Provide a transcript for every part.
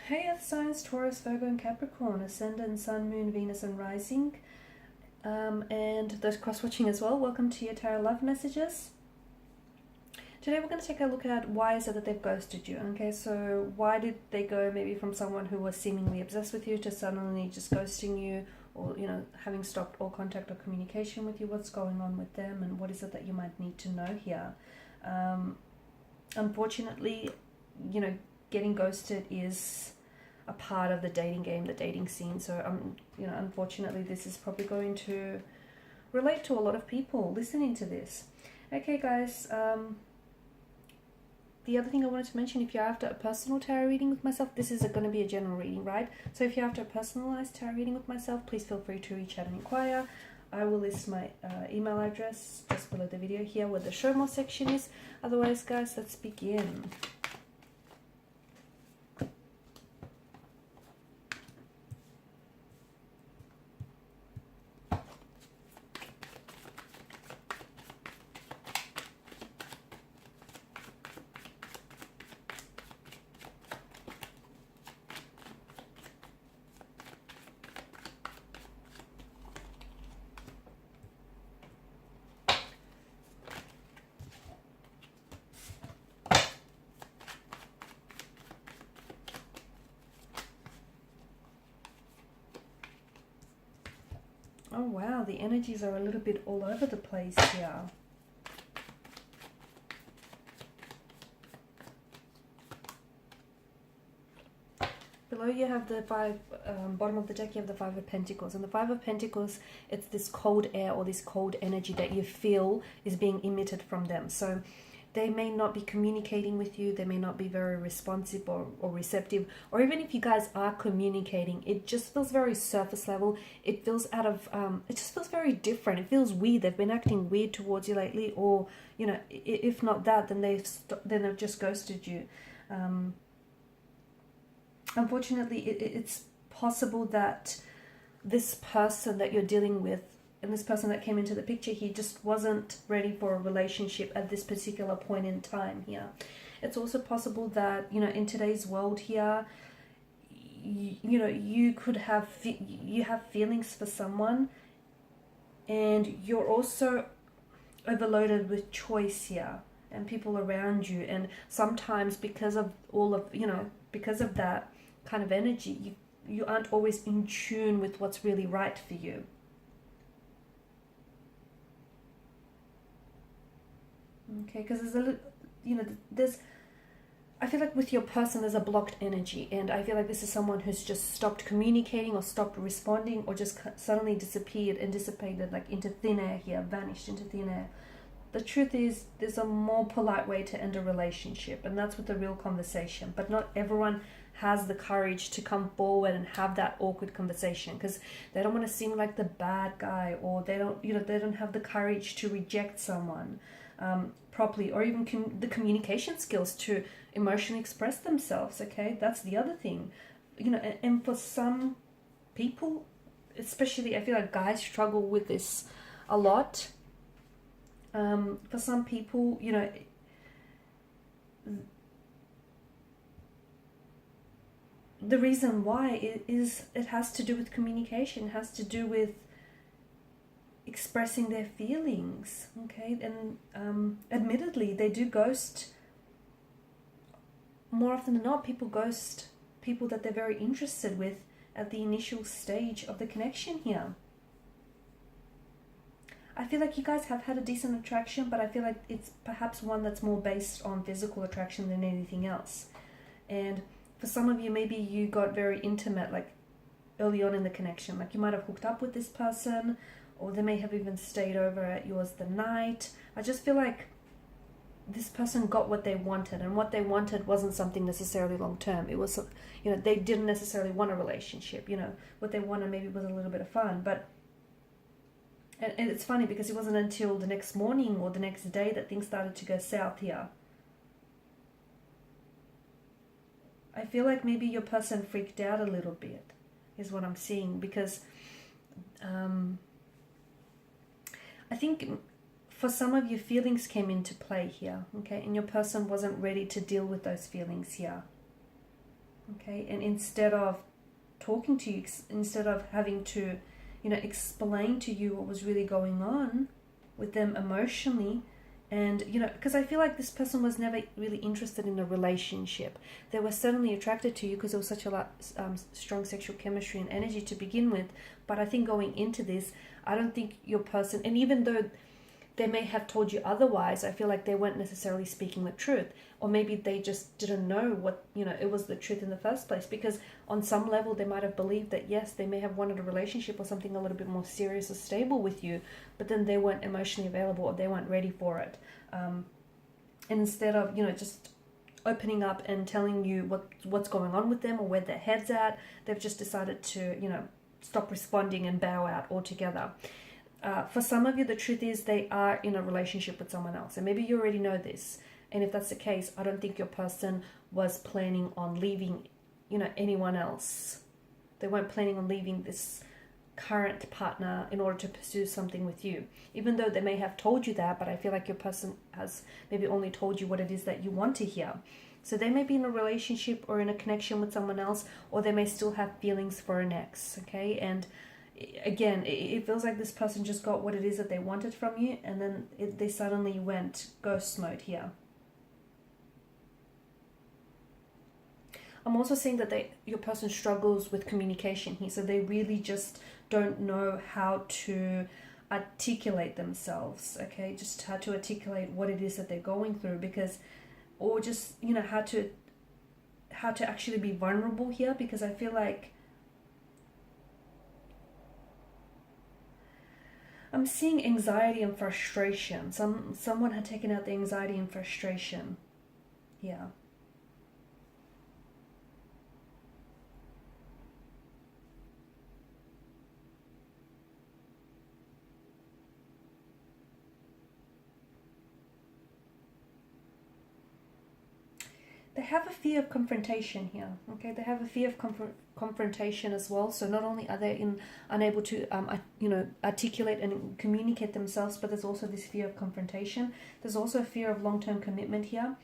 Hey Earth signs, Taurus, Virgo and Capricorn, Ascendant, Sun, Moon, Venus and Rising, and those cross-watching as well. Welcome to your Tarot Love Messages. Today we're going to take a look at why is it that they've ghosted you. Okay, so why did they go maybe from someone who was seemingly obsessed with you to suddenly just ghosting you, or having stopped all contact or communication with you? What's going on with them, and what is it that you might need to know here? Unfortunately, getting ghosted is a part of the dating game, the dating scene. So unfortunately this is probably going to relate to a lot of people listening to this. Okay guys, the other thing I wanted to mention, if you're after a personal tarot reading with myself, this is going to be a general reading, right? So if you're after a personalized tarot reading with myself, please feel free to reach out and inquire. I will list my email address just below the video here where the show more section is. Otherwise guys, let's begin. Oh wow, the energies are a little bit all over the place here. Below you have the bottom of the deck you have the Five of Pentacles. And the Five of Pentacles, it's this cold air or this cold energy that you feel is being emitted from them. So they may not be communicating with you, they may not be very responsive or receptive, or even if you guys are communicating, it just feels very surface level. It feels out of, it just feels very different. It feels weird. They've been acting weird towards you lately, or, if not that, then they've just ghosted you. Unfortunately, it's possible that this person that you're dealing with, and this person that came into the picture, he just wasn't ready for a relationship at this particular point in time here. It's also possible that, in today's world here, you could have, you have feelings for someone, and you're also overloaded with choice here and people around you. And sometimes because of all of, because of that kind of energy, you aren't always in tune with what's really right for you. Okay, because there's a little, I feel like with your person there's a blocked energy, and I feel like this is someone who's just stopped communicating or stopped responding, or just suddenly disappeared and dissipated like into thin air here, vanished into thin air. The truth is, there's a more polite way to end a relationship, and that's with a real conversation. But not everyone has the courage to come forward and have that awkward conversation, because they don't want to seem like the bad guy, or they don't have the courage to reject someone properly, or even the communication skills to emotionally express themselves. Okay, that's the other thing, and for some people, especially, I feel like guys struggle with this a lot. For some people, the reason why is it has to do with communication, has to do with expressing their feelings. Okay, and admittedly they do ghost more often than not. People ghost people that they're very interested with at the initial stage of the connection here. I feel like you guys have had a decent attraction, but I feel like it's perhaps one that's more based on physical attraction than anything else. And for some of you, maybe you got very intimate like early on in the connection, like you might have hooked up with this person, or they may have even stayed over at yours the night. I just feel like this person got what they wanted, and what they wanted wasn't something necessarily long term. It was, they didn't necessarily want a relationship. What they wanted maybe was a little bit of fun. But and it's funny because it wasn't until the next morning or the next day that things started to go south here. I feel like maybe your person freaked out a little bit, is what I'm seeing, because I think for some of you, feelings came into play here, okay? And your person wasn't ready to deal with those feelings here. Okay, and instead of talking to you, instead of having to, you know, explain to you what was really going on with them emotionally, and, you know, because I feel like this person was never really interested in a relationship. They were certainly attracted to you because there was such a lot strong sexual chemistry and energy to begin with. But I think going into this, I don't think your person, and even though they may have told you otherwise, I feel like they weren't necessarily speaking the truth. Or maybe they just didn't know what, you know, it was the truth in the first place. Because on some level, they might have believed that, yes, they may have wanted a relationship or something a little bit more serious or stable with you, but then they weren't emotionally available or they weren't ready for it. And instead of, you know, just opening up and telling you what's going on with them or where their head's at, they've just decided to, you know, stop responding and bow out altogether. For some of you, the truth is they are in a relationship with someone else. And maybe you already know this. And if that's the case, I don't think your person was planning on leaving, you know, anyone else. They weren't planning on leaving this current partner in order to pursue something with you. Even though they may have told you that, but I feel like your person has maybe only told you what it is that you want to hear. So they may be in a relationship or in a connection with someone else, or they may still have feelings for an ex, okay? And again, it feels like this person just got what it is that they wanted from you, and then they suddenly went ghost mode here. I'm also seeing that your person struggles with communication here, so they really just don't know how to articulate themselves, okay? Just how to articulate what it is that they're going through, because, or just, you know, how to actually be vulnerable here, because I feel like I'm seeing anxiety and frustration. Someone had taken out the anxiety and frustration here. They have a fear of confrontation here, okay? They have a fear of confrontation as well. So not only are they unable to, you know, articulate and communicate themselves, but there's also this fear of confrontation. There's also a fear of long-term commitment here.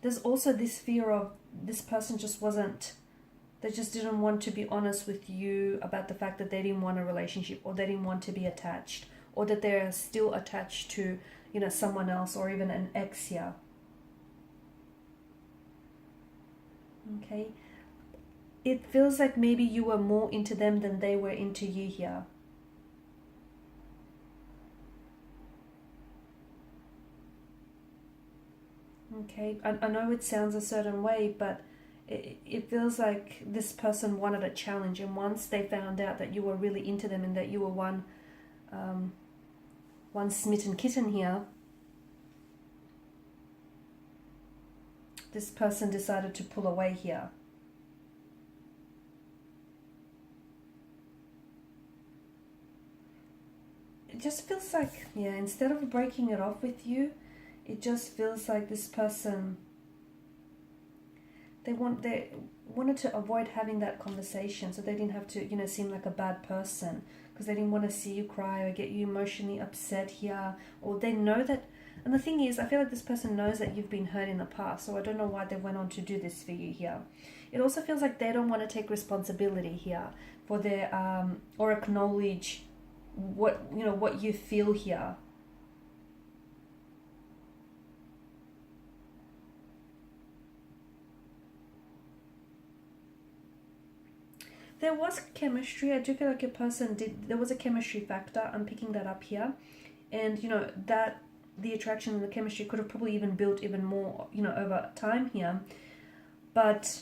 There's also this fear of this person they just didn't want to be honest with you about the fact that they didn't want a relationship, or they didn't want to be attached, or that they're still attached to, you know, someone else, or even an ex here. Okay, it feels like maybe you were more into them than they were into you here. Okay, I know it sounds a certain way, but it feels like this person wanted a challenge, and once they found out that you were really into them and that you were one smitten kitten here, this person decided to pull away here. It just feels like, yeah, instead of breaking it off with you, it just feels like this person, they wanted to avoid having that conversation, so they didn't have to, you know, seem like a bad person, because they didn't want to see you cry or get you emotionally upset here, or they know that. And the thing is, I feel like this person knows that you've been hurt in the past, so I don't know why they went on to do this for you here. It also feels like they don't want to take responsibility here for their, or acknowledge what, you know, what you feel here. There was chemistry. I do feel like your person there was a chemistry factor. I'm picking that up here. And, you know, that the attraction and the chemistry could have probably even built even more, you know, over time here. But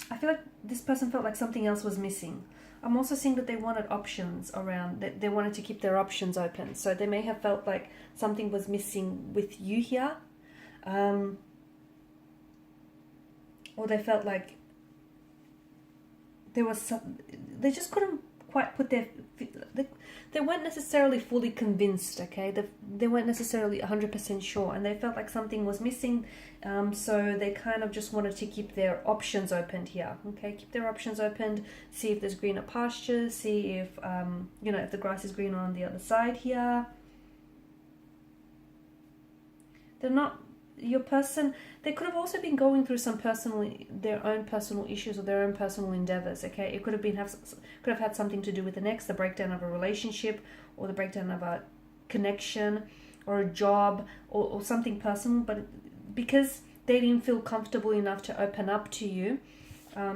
I feel like this person felt like something else was missing. I'm also seeing that they wanted options around, that they wanted to keep their options open. So they may have felt like something was missing with you here. Or they felt like there was they just couldn't quite put they weren't necessarily fully convinced, okay? They weren't necessarily 100% sure, and they felt like something was missing, so they kind of just wanted to keep their options opened here, okay? Keep their options opened, see if there's greener pastures, see if, you know, if the grass is greener on the other side here. They're not, your person, they could have also been going through some their own personal issues or their own personal endeavors. Okay, it could have had something to do with an ex, the breakdown of a relationship, or the breakdown of a connection, or a job, or something personal. But because they didn't feel comfortable enough to open up to you,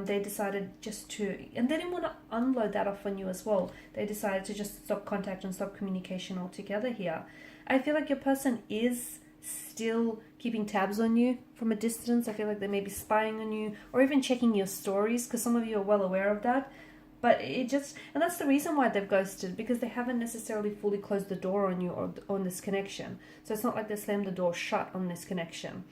they decided just to, and they didn't want to unload that off on you as well. They decided to just stop contact and stop communication altogether here. I feel like your person is still keeping tabs on you from a distance. I feel like they may be spying on you, or even checking your stories, because some of you are well aware of that. But and that's the reason why they've ghosted, because they haven't necessarily fully closed the door on you or on this connection. So it's not like they slammed the door shut on this connection.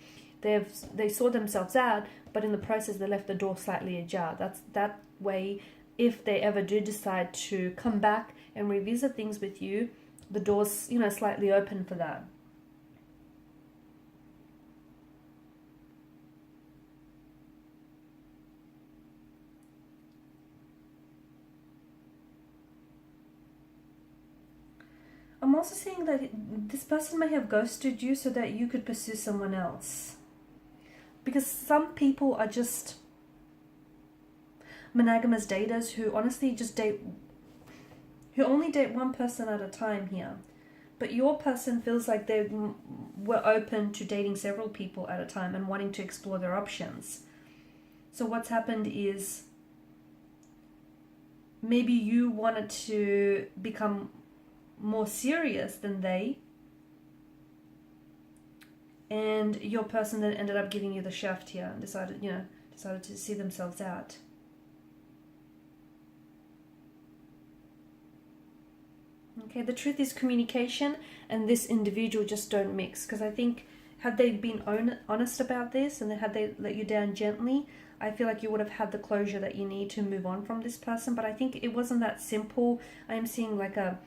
They saw themselves out, but in the process they left the door slightly ajar. That way, if they ever do decide to come back and revisit things with you, the door's slightly open for that. I'm also seeing that this person may have ghosted you so that you could pursue someone else. Because some people are just monogamous daters who honestly who only date one person at a time here. But your person feels like they were open to dating several people at a time and wanting to explore their options. So what's happened is maybe you wanted to become more serious than they, and your person then ended up giving you the shaft here and decided to see themselves out. Okay, the truth is communication and this individual just don't mix, because I think had they been honest about this and had they let you down gently, I feel like you would have had the closure that you need to move on from this person. But I think it wasn't that simple. I am seeing like a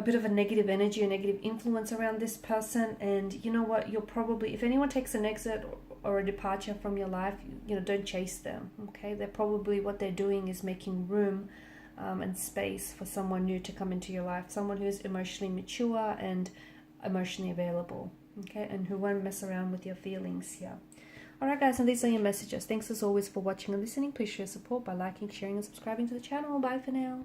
bit of a negative energy, a negative influence around this person. And you know what, you're probably, if anyone takes an exit or a departure from your life, don't chase them. Okay, they're probably, what they're doing is making room and space for someone new to come into your life, someone who's emotionally mature and emotionally available, okay, and who won't mess around with your feelings here. Alright guys, and these are your messages. Thanks as always for watching and listening. Please show your support by liking, sharing and subscribing to the channel. Bye for now.